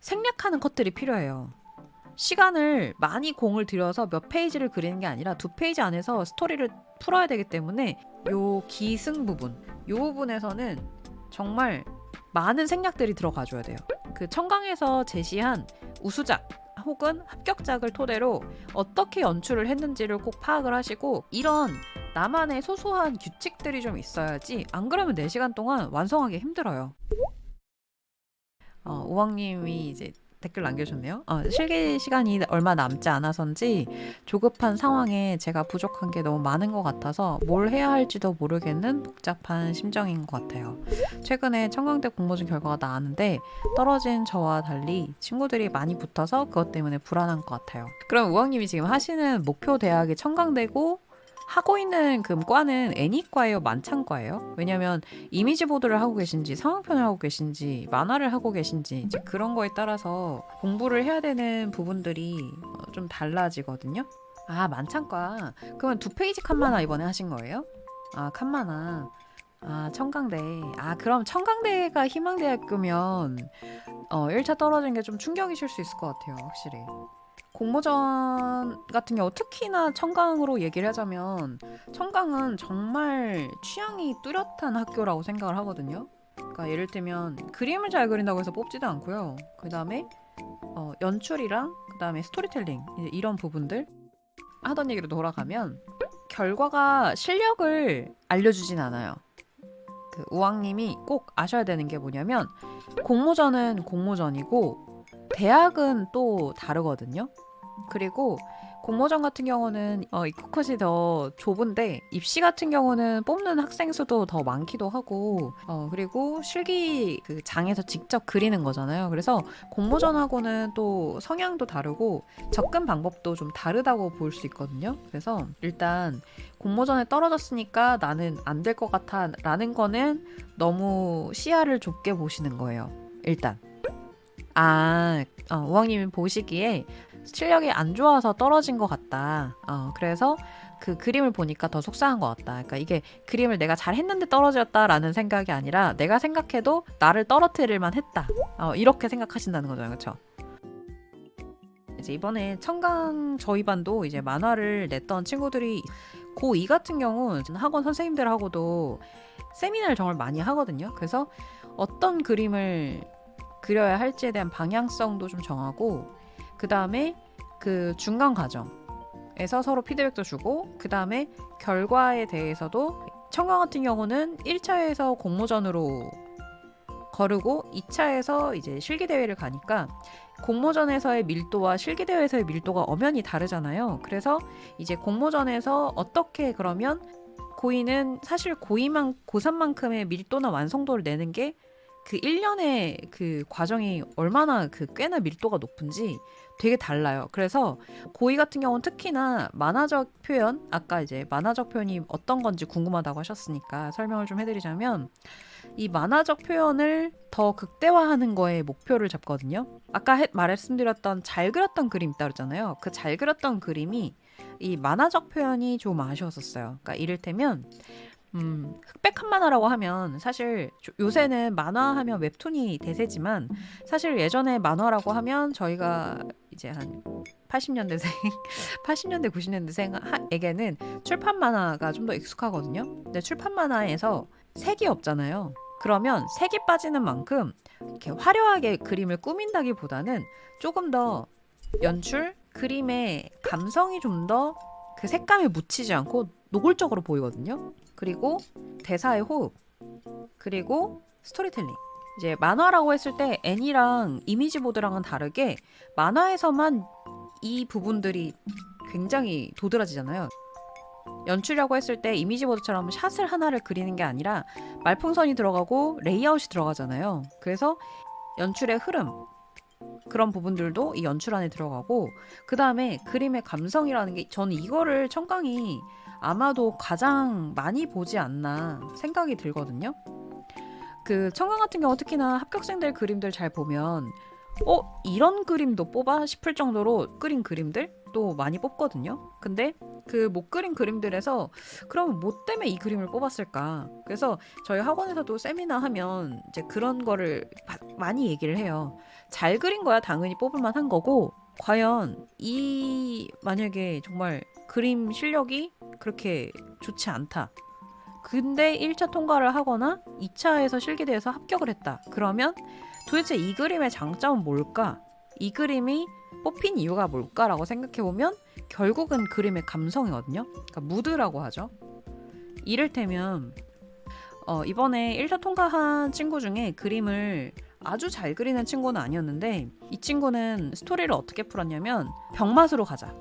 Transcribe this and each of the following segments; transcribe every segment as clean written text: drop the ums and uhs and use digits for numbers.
생략하는 컷들이 필요해요. 시간을 많이 공을 들여서 몇 페이지를 그리는 게 아니라 2페이지 안에서 스토리를 풀어야 되기 때문에 요 기승 부분, 요 부분에서는 정말 많은 생략들이 들어가줘야 돼요. 그 청강에서 제시한 우수작 혹은 합격작을 토대로 어떻게 연출을 했는지를 꼭 파악을 하시고, 이런 나만의 소소한 규칙들이 좀 있어야지 안 그러면 4시간 동안 완성하기 힘들어요. 우왕님이 이제 댓글 남겨주셨네요. 실기 시간이 얼마 남지 않아서인지 조급한 상황에 제가 부족한 게 너무 많은 것 같아서 뭘 해야 할지도 모르겠는 복잡한 심정인 것 같아요. 최근에 청강대 공모전 결과가 나왔는데 떨어진 저와 달리 친구들이 많이 붙어서 그것 때문에 불안한 것 같아요. 그럼 우왕님이 지금 하시는 목표 대학이 청강대고 하고 있는 그 과는 애니과예요? 만창과예요? 왜냐면 이미지 보드를 하고 계신지 상황편을 하고 계신지 만화를 하고 계신지 이제 그런 거에 따라서 공부를 해야 되는 부분들이 좀 달라지거든요. 아, 만창과. 그러면 2페이지 칸만화 이번에 하신 거예요? 아, 칸만화. 아, 청강대. 아, 그럼 청강대가 희망대학교면 1차 떨어진 게 좀 충격이실 수 있을 것 같아요. 확실히. 공모전 같은 경우 특히나 청강으로 얘기를 하자면 청강은 정말 취향이 뚜렷한 학교라고 생각을 하거든요. 그러니까 예를 들면 그림을 잘 그린다고 해서 뽑지도 않고요. 그 다음에 연출이랑 그 다음에 스토리텔링 이제 이런 부분들 하던 얘기로 돌아가면 결과가 실력을 알려주진 않아요. 그 우왕님이 꼭 아셔야 되는 게 뭐냐면 공모전은 공모전이고 대학은 또 다르거든요. 그리고 공모전 같은 경우는 입국컷이 더 좁은데 입시 같은 경우는 뽑는 학생 수도 더 많기도 하고 그리고 실기 그 장에서 직접 그리는 거잖아요. 그래서 공모전하고는 또 성향도 다르고 접근 방법도 좀 다르다고 볼 수 있거든요. 그래서 일단 공모전에 떨어졌으니까 나는 안 될 것 같아 라는 거는 너무 시야를 좁게 보시는 거예요. 일단 우왕님이 보시기에 실력이 안 좋아서 떨어진 것 같다. 그래서 그 그림을 보니까 더 속상한 것 같다. 그러니까 이게 그림을 내가 잘 했는데 떨어졌다라는 생각이 아니라 내가 생각해도 나를 떨어뜨릴만 했다. 이렇게 생각하신다는 거죠. 그렇죠? 이제 이번에 청강 저희 반도 이제 만화를 냈던 친구들이 고2 같은 경우 학원 선생님들하고도 세미나를 정말 많이 하거든요. 그래서 어떤 그림을 그려야 할지에 대한 방향성도 좀 정하고 그 다음에 그 중간 과정에서 서로 피드백도 주고 그 다음에 결과에 대해서도 청강 같은 경우는 1차에서 공모전으로 거르고 2차에서 이제 실기대회를 가니까 공모전에서의 밀도와 실기대회에서의 밀도가 엄연히 다르잖아요. 그래서 이제 공모전에서 어떻게 그러면 고2는 사실 고3만큼의 밀도나 완성도를 내는 게 그 1년의 그 과정이 얼마나 그 꽤나 밀도가 높은지 되게 달라요. 그래서 고2 같은 경우는 특히나 만화적 표현, 아까 이제 만화적 표현이 어떤 건지 궁금하다고 하셨으니까 설명을 좀 해드리자면 이 만화적 표현을 더 극대화하는 거에 목표를 잡거든요. 아까 말씀드렸던 잘 그렸던 그림 있다 그랬잖아요. 그 잘 그렸던 그림이 이 만화적 표현이 좀 아쉬웠었어요. 그러니까 이를테면 흑백한 만화라고 하면 사실 요새는 만화하면 웹툰이 대세지만 사실 예전에 만화라고 하면 저희가 이제 한 80년대생, 80년대 90년대생에게는 출판 만화가 좀 더 익숙하거든요. 근데 출판 만화에서 색이 없잖아요. 그러면 색이 빠지는 만큼 이렇게 화려하게 그림을 꾸민다기보다는 조금 더 연출, 그림의 감성이 좀 더 그 색감에 묻히지 않고 노골적으로 보이거든요. 그리고 대사의 호흡, 그리고 스토리텔링. 이제 만화라고 했을 때 애니랑 이미지 보드랑은 다르게 만화에서만 이 부분들이 굉장히 도드라지잖아요. 연출이라고 했을 때 이미지 보드처럼 샷을 하나를 그리는 게 아니라 말풍선이 들어가고 레이아웃이 들어가잖아요. 그래서 연출의 흐름, 그런 부분들도 이 연출 안에 들어가고 그 다음에 그림의 감성이라는 게 저는 이거를 청강이 아마도 가장 많이 보지 않나 생각이 들거든요. 그 청강 같은 경우 특히나 합격생들 그림들 잘 보면 이런 그림도 뽑아 싶을 정도로 그린 그림들도 많이 뽑거든요. 근데 그 못 그린 그림들에서 그러면 뭐 때문에 이 그림을 뽑았을까? 그래서 저희 학원에서도 세미나 하면 이제 그런 거를 많이 얘기를 해요. 잘 그린 거야 당연히 뽑을 만한 거고, 과연 만약에 정말 그림 실력이 그렇게 좋지 않다. 근데 1차 통과를 하거나 2차에서 실기대에서 합격을 했다. 그러면 도대체 이 그림의 장점은 뭘까? 이 그림이 뽑힌 이유가 뭘까라고 생각해보면 결국은 그림의 감성이거든요. 그러니까 무드라고 하죠. 이를테면 이번에 1차 통과한 친구 중에 그림을 아주 잘 그리는 친구는 아니었는데, 이 친구는 스토리를 어떻게 풀었냐면 병맛으로 가자.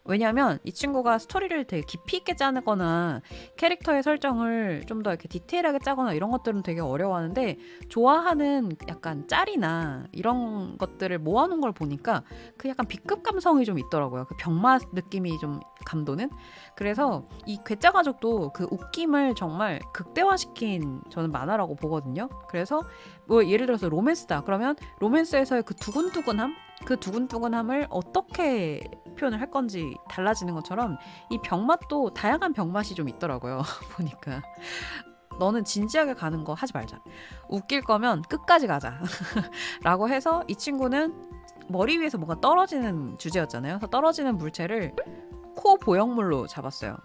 왜냐하면 이 친구가 스토리를 되게 깊이 있게 짜거나 캐릭터의 설정을 좀 더 이렇게 디테일하게 짜거나 이런 것들은 되게 어려워하는데, 좋아하는 약간 짤이나 이런 것들을 모아놓은 걸 보니까 그 약간 B급 감성이 좀 있더라고요. 그 병맛 느낌이 좀 감도는. 그래서 이 괴짜가족도 그 웃김을 정말 극대화시킨 저는 만화라고 보거든요. 그래서 뭐 예를 들어서 로맨스다. 그러면 로맨스에서의 그 두근두근함? 그 두근두근함을 어떻게 표현을 할 건지 달라지는 것처럼 이 병맛도 다양한 병맛이 좀 있더라고요. 보니까 너는 진지하게 가는 거 하지 말자. 웃길 거면 끝까지 가자. 라고 해서 이 친구는 머리 위에서 뭔가 떨어지는 주제였잖아요. 그래서 떨어지는 물체를 코 보형물로 잡았어요.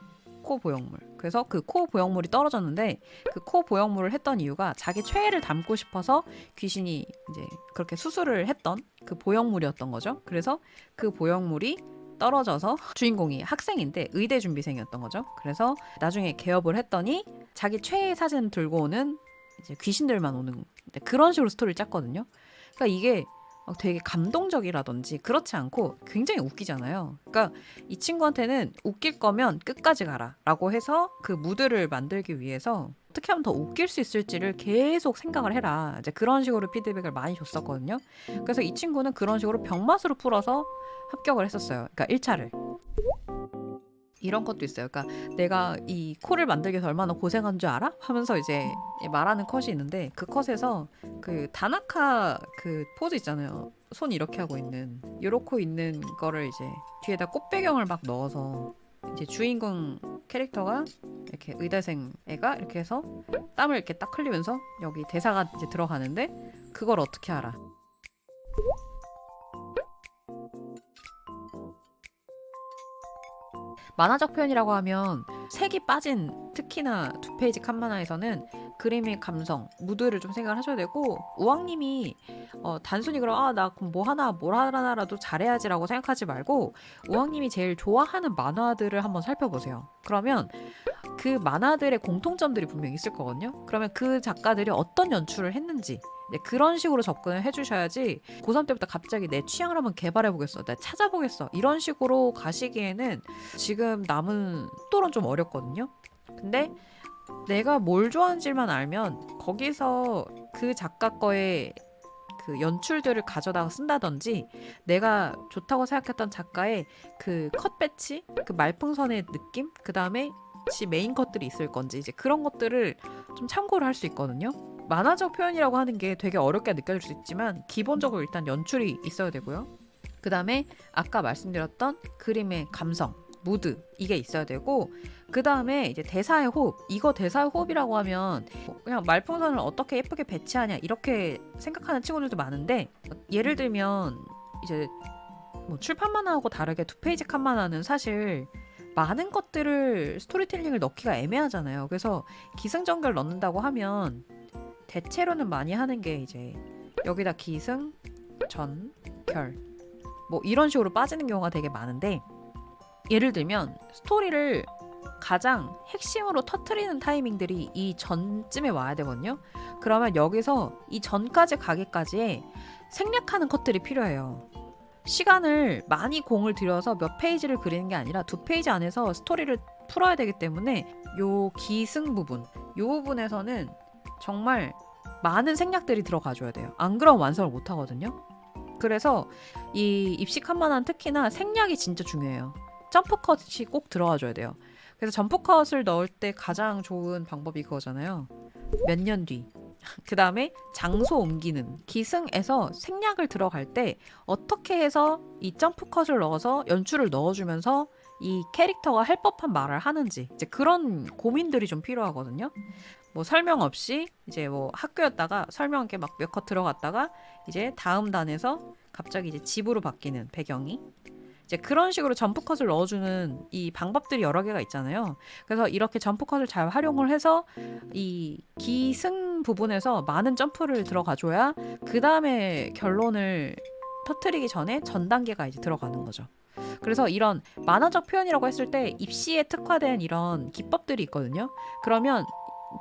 코 보형물. 그래서 그 코 보형물이 떨어졌는데 그 코 보형물을 했던 이유가 자기 최애를 담고 싶어서 귀신이 이제 그렇게 수술을 했던 그 보형물이었던 거죠. 그래서 그 보형물이 떨어져서 주인공이 학생인데 의대 준비생이었던 거죠. 그래서 나중에 개업을 했더니 자기 최애 사진 들고 오는 이제 귀신들만 오는 그런 식으로 스토리를 짰거든요. 그러니까 이게 되게 감동적이라든지 그렇지 않고 굉장히 웃기잖아요. 그러니까 이 친구한테는 웃길 거면 끝까지 가라 라고 해서 그 무드를 만들기 위해서 어떻게 하면 더 웃길 수 있을지를 계속 생각을 해라. 이제 그런 식으로 피드백을 많이 줬었거든요. 그래서 이 친구는 그런 식으로 병맛으로 풀어서 합격을 했었어요. 그러니까 1차를. 이런 것도 있어요. 그러니까 내가 이 코를 만들기 위해서 얼마나 고생한 줄 알아? 하면서 이제 말하는 컷이 있는데, 그 컷에서 그 다나카 그 포즈 있잖아요. 손 이렇게 하고 있는, 요렇게 있는 거를 이제 뒤에다 꽃배경을 막 넣어서 이제 주인공 캐릭터가 이렇게 의대생 애가 이렇게 해서 땀을 이렇게 딱 흘리면서 여기 대사가 이제 들어가는데, 그걸 어떻게 알아? 만화적 표현이라고 하면 색이 빠진, 특히나 2페이지 칸만화에서는 그림의 감성, 무드를 좀 생각을 하셔야 되고, 우왕님이 단순히 그럼 나 그럼 뭘 하나라도 잘해야지라고 생각하지 말고 우왕님이 제일 좋아하는 만화들을 한번 살펴보세요. 그러면 그 만화들의 공통점들이 분명히 있을 거거든요. 그러면 그 작가들이 어떤 연출을 했는지 그런 식으로 접근을 해주셔야지, 고3 때부터 갑자기 내 취향을 한번 개발해보겠어, 내가 찾아보겠어, 이런 식으로 가시기에는 지금 남은 속도는 좀 어렵거든요. 근데 내가 뭘 좋아하는지만 알면 거기서 그 작가 거의 그 연출들을 가져다가 쓴다든지, 내가 좋다고 생각했던 작가의 그 컷 배치, 그 말풍선의 느낌, 그 다음에 메인 컷들이 있을 건지 이제 그런 것들을 좀 참고를 할 수 있거든요. 만화적 표현이라고 하는 게 되게 어렵게 느껴질 수 있지만 기본적으로 일단 연출이 있어야 되고요. 그 다음에 아까 말씀드렸던 그림의 감성, 무드, 이게 있어야 되고, 그 다음에 이제 대사의 호흡. 이거 대사의 호흡이라고 하면 그냥 말풍선을 어떻게 예쁘게 배치하냐 이렇게 생각하는 친구들도 많은데, 예를 들면 이제 뭐 출판 만화하고 다르게 2페이지 칸 만화는 사실 많은 것들을 스토리텔링을 넣기가 애매하잖아요. 그래서 기승전결 넣는다고 하면 대체로는 많이 하는 게 이제 여기다 기승, 전, 결 뭐 이런 식으로 빠지는 경우가 되게 많은데, 예를 들면 스토리를 가장 핵심으로 터트리는 타이밍들이 이 전쯤에 와야 되거든요. 그러면 여기서 이 전까지 가기까지에 생략하는 컷들이 필요해요. 시간을 많이 공을 들여서 몇 페이지를 그리는 게 아니라 2페이지 안에서 스토리를 풀어야 되기 때문에 요 기승 부분, 요 부분에서는 정말 많은 생략들이 들어가줘야 돼요. 안 그러면 완성을 못 하거든요. 그래서 이 입시칸만한 특히나 생략이 진짜 중요해요. 점프컷이 꼭 들어가줘야 돼요. 그래서 점프컷을 넣을 때 가장 좋은 방법이 그거잖아요. 몇 년 뒤, 그 다음에 장소 옮기는. 기승에서 생략을 들어갈 때 어떻게 해서 이 점프 컷을 넣어서 연출을 넣어주면서 이 캐릭터가 할 법한 말을 하는지, 이제 그런 고민들이 좀 필요하거든요. 뭐 설명 없이 이제 뭐 학교였다가 설명 이렇게 막 몇 컷 들어갔다가 이제 다음 단에서 갑자기 이제 집으로 바뀌는 배경이, 이제 그런 식으로 점프 컷을 넣어주는 이 방법들이 여러 개가 있잖아요. 그래서 이렇게 점프 컷을 잘 활용을 해서 이 기승 부분에서 많은 점프를 들어가줘야 그 다음에 결론을 터트리기 전에 전 단계가 이제 들어가는 거죠. 그래서 이런 만화적 표현이라고 했을 때 입시에 특화된 이런 기법들이 있거든요. 그러면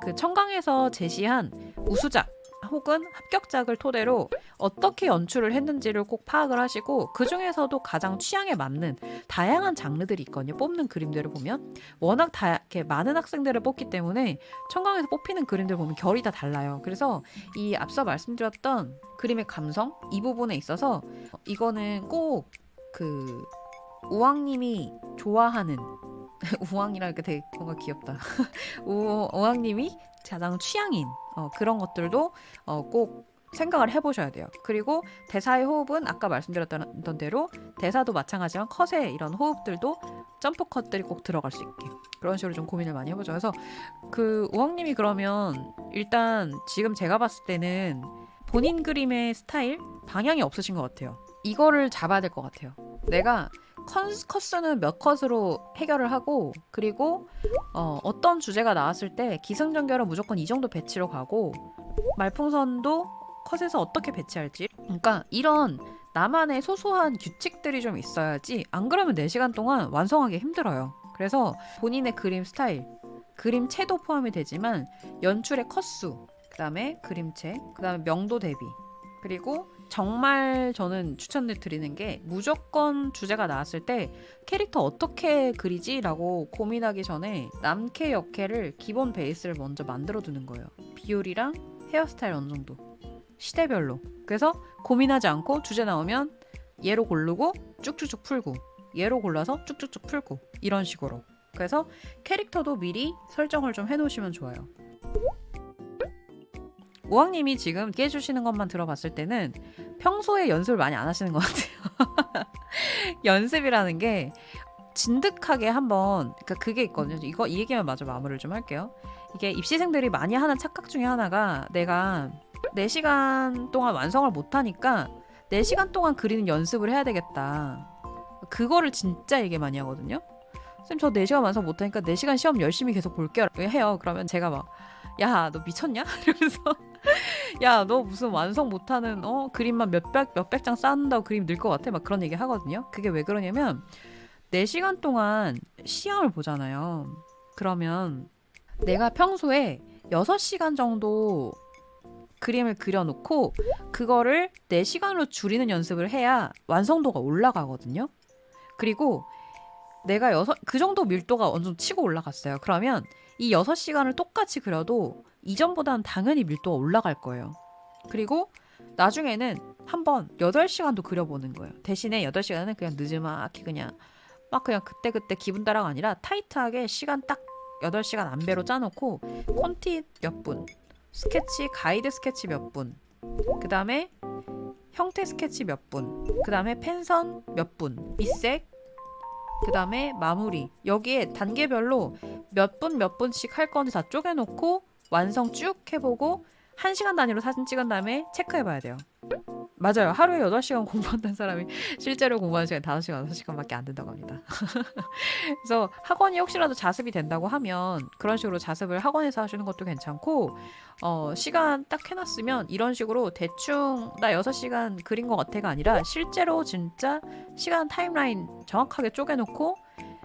그 청강에서 제시한 우수작 혹은 합격작을 토대로 어떻게 연출을 했는지를 꼭 파악을 하시고, 그 중에서도 가장 취향에 맞는 다양한 장르들이 있거든요. 뽑는 그림들을 보면 워낙 이렇게 많은 학생들을 뽑기 때문에 청강에서 뽑히는 그림들 보면 결이 다 달라요. 그래서 이 앞서 말씀드렸던 그림의 감성 이 부분에 있어서 이거는 꼭 그 우왕님이 좋아하는 우왕이라니까 되게 뭔가 귀엽다. 우왕님이 가장 취향인 그런 것들도 꼭 생각을 해보셔야 돼요. 그리고 대사의 호흡은 아까 말씀드렸던 대로 대사도 마찬가지지만 컷의 이런 호흡들도 점프 컷들이 꼭 들어갈 수 있게 그런 식으로 좀 고민을 많이 해보죠. 그래서 그 우왕님이 그러면 일단 지금 제가 봤을 때는 본인 그림의 스타일 방향이 없으신 것 같아요. 이거를 잡아야 될 것 같아요. 내가 컷수는 몇 컷으로 해결을 하고, 그리고 어떤 주제가 나왔을 때 기승전결은 무조건 이 정도 배치로 가고, 말풍선도 컷에서 어떻게 배치할지, 그러니까 이런 나만의 소소한 규칙들이 좀 있어야지, 안 그러면 4시간 동안 완성하기 힘들어요. 그래서 본인의 그림 스타일, 그림체도 포함이 되지만 연출의 컷수, 그 다음에 그림체, 그 다음에 명도 대비, 그리고 정말 저는 추천을 드리는 게 무조건 주제가 나왔을 때 캐릭터 어떻게 그리지? 라고 고민하기 전에 남캐 역캐를 기본 베이스를 먼저 만들어 두는 거예요. 비율이랑 헤어스타일 어느 정도 시대별로. 그래서 고민하지 않고 주제 나오면 얘로 고르고 쭉쭉쭉 풀고, 얘로 골라서 쭉쭉쭉 풀고, 이런 식으로. 그래서 캐릭터도 미리 설정을 좀 해놓으시면 좋아요. 우왕님이 지금 깨주시는 것만 들어봤을 때는 평소에 연습을 많이 안 하시는 것 같아요. 연습이라는 게 진득하게 한번, 그러니까 그게 있거든요. 이 얘기만 마저 마무리를 좀 할게요. 이게 입시생들이 많이 하는 착각 중에 하나가, 내가 4시간 동안 완성을 못하니까 4시간 동안 그리는 연습을 해야 되겠다. 그거를 진짜 얘기 많이 하거든요. 쌤, 저 4시간 완성 못하니까 4시간 시험 열심히 계속 볼게요 해요. 그러면 제가 막, 야, 너 미쳤냐? 이러면서 야, 너 무슨 완성 못하는 그림만 몇백 장 쌓는다고 그림 늘 것 같아? 막 그런 얘기 하거든요. 그게 왜 그러냐면 4시간 동안 시험을 보잖아요. 그러면 내가 평소에 6시간 정도 그림을 그려놓고 그거를 4시간으로 줄이는 연습을 해야 완성도가 올라가거든요. 그리고 내가 그 정도 밀도가 어느 정도 치고 올라갔어요. 그러면 이 6시간을 똑같이 그려도 이전보다는 당연히 밀도가 올라갈 거예요. 그리고 나중에는 한번 8시간도 그려보는 거예요. 대신에 8시간은 그냥 느지막이 그냥 그때그때 기분 따라가 아니라 타이트하게 시간 딱 8시간 안배로 짜놓고 콘티 몇 분, 스케치, 가이드 스케치 몇 분, 그 다음에 형태 스케치 몇 분, 그 다음에 펜선 몇 분, 밑색, 그 다음에 마무리. 여기에 단계별로 몇 분씩 할 건지 다 쪼개놓고 완성 쭉 해보고 1시간 단위로 사진 찍은 다음에 체크해봐야 돼요. 맞아요. 하루에 8시간 공부한다는 사람이 실제로 공부하는 시간이 5시간, 6시간밖에 안 된다고 합니다. 그래서 학원이 혹시라도 자습이 된다고 하면 그런 식으로 자습을 학원에서 하시는 것도 괜찮고, 시간 딱 해놨으면 이런 식으로 대충 나 6시간 그린 것 같아가 아니라 실제로 진짜 시간 타임라인 정확하게 쪼개놓고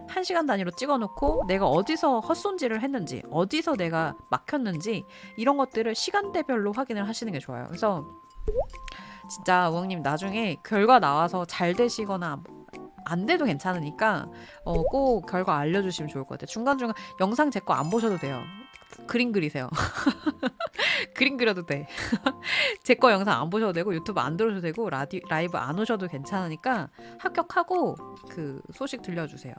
1시간 단위로 찍어놓고 내가 어디서 헛손질을 했는지, 어디서 내가 막혔는지, 이런 것들을 시간대별로 확인을 하시는 게 좋아요. 그래서 진짜 우왕님 나중에 결과 나와서 잘 되시거나 안 돼도 괜찮으니까 꼭 결과 알려주시면 좋을 것 같아요. 중간중간 영상 제 거 안 보셔도 돼요. 그림 그리세요. 그림 그려도 돼. 제 거 영상 안 보셔도 되고 유튜브 안 들으셔도 되고 라이브 안 오셔도 괜찮으니까 합격하고 그 소식 들려주세요.